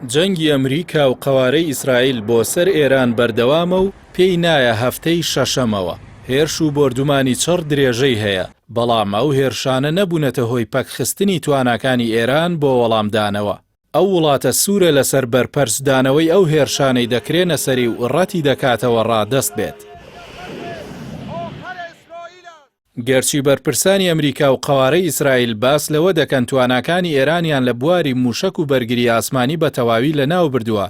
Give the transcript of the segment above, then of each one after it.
جەنگی ئەمریکا و قەوارەی ئیسرائیل بۆ سەر ئێران بەردەوامە و پێی نایە هەفتەی شەشەمەوە. هێرش و بۆردومانی چڕ درێژەی هەیە، بەڵام ئەو هێرشانە نەبوونەتە هۆی پەکخستنی تواناکانی ئێران بۆ وەڵامدانەوە. ئەو وڵاتە سوورە لەسەر بەرپەرسدانەوەی ئەو هێرشانەی دەکرێنە سەری و ڕەتی دەکاتەوە ڕادەست بێت. گەرچی بەرپرسانی ئەمریکا و قەوارەی ئیسرائیل باس لەوە دەکەن تواناکانی ئێرانیان لە بواری موشک و بەرگری ئاسمانی بە تەواوی لەناو بردووە،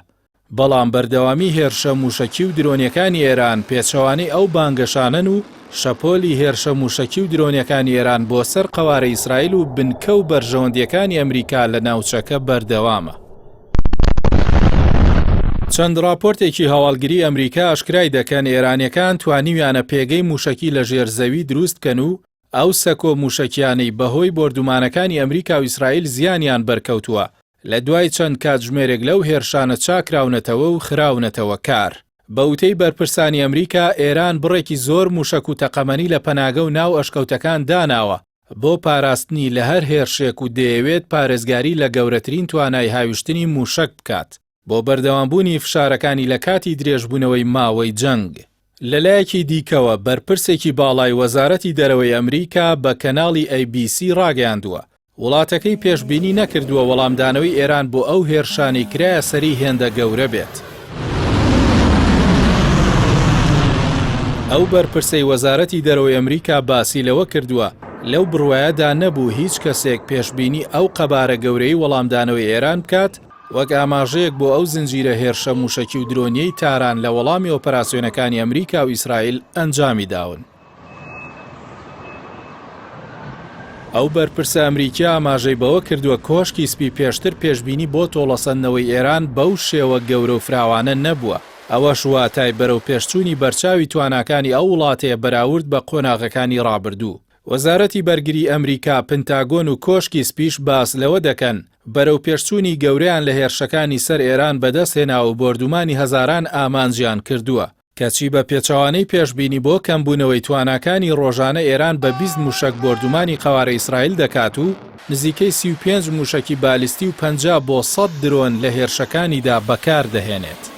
بەڵام بەردەوامی هێرشە موشکی و درۆنیەکانی ئێران پێچەوانەی ئەو بانگەشانن و شەپۆلی هێرشە موشکی و درۆنیەکانی ئێران بۆ سەر قەوارەی ئیسرائیل و بنکە و بەرژەوەندیەکانی ئەمریکا لە ناوچەکە بەردەوامە. چەند راپۆرتێکی هەواڵگری ئەمریکا ئاشکرای دەکەن ئێرانیەکان توانیویانە پێگەی موشکی لە ژێرزەوی دروست کەن و ئەو سەکۆ موشکیانەی بەهۆی بۆردومانەکانی ئەمریکا و ئیسرائیل زیانیان بەرکەوتووە لە دوای چەند کاتژمێرێک لەو هێرشانە چاکراونەتەوە و خراونەتەوە کار. بە وتەی بەرپرسانی ئەمریکا ئێران بڕێکی زۆر موشک و تەقەمەنی لە پەناگە و ناو ئەشکەوتەکان داناوە بۆ پاراستنی لە هەر هێرشێک و دەیەوێت پارێزگاری لە گەورەترین توانای هاویشتنی موشک بکات بۆ بەردەوامبوونی فشارەکانی لە کاتی درێژبوونەوەی ماوەی جەنگ. لەلایەکی دیکەوە بەرپرسێکی باڵای وەزارەتی دەرەوەی ئەمریکا بە کەناڵی ABC ڕاگەیاندووە وڵاتەکەی پێشبینی نەکردووە وەڵامدانەوەی ئێران بۆ ئەو هێرشانی کرایە سەری هێندە گەورە بێت. ئەو بەرپرسەی وەزارەتی دەرەوەی ئەمریکا باسی لەوە کردووە لەو بڕوایەدا نەبوو هیچ کەسێک پێشبینی ئەو قەبارە گەورەی وەڵامدانەوەی ئێران بکات وەک ئاماژەیەک بۆ ئەو زنجیرە هێرشە موشکی و درۆنیەی تاران لە وەڵامی ئۆپەراسیۆنەکانی ئەمریکا و ئیسرائیل ئەنجامی داون. ئەو بەرپرسە ئەمریکی ئاماژەی بەوە کردووە کۆشکی سپی پێشتر پێشبینی بۆ تۆڵەسەندنەوەی ئێران بەو شێوە گەورە و فراوانە نەبووە. ئەوەش واتای بەرەو پێشچوونی بەرچاوی تواناکانی ئەو وڵاتەیە بەراورد بە قۆناغەکانی ڕابردوو. وەزارەتی بەرگری ئەمریکا، پنتاگۆن و کۆشکی سپیش باس لەوە دەکەن بەرەو پێشچوونی گەورەیان لە هێرشەکانی سەر ئێران بەدەستهێنا و بۆردومانی هەزاران ئامانجیان کردووە کەچی بە پێچەوانەی پێشبینی بۆ کەمبوونەوەی تواناکانی ڕۆژانە ئێران بە 20 موشک بۆردومانی قەوارەی ئیسرائیل دەکات و نزیکەی 35 موشکی بالیستی و 50 بۆ 100 درۆن لە هێرشەکانیدا بەکار دەهێنێت.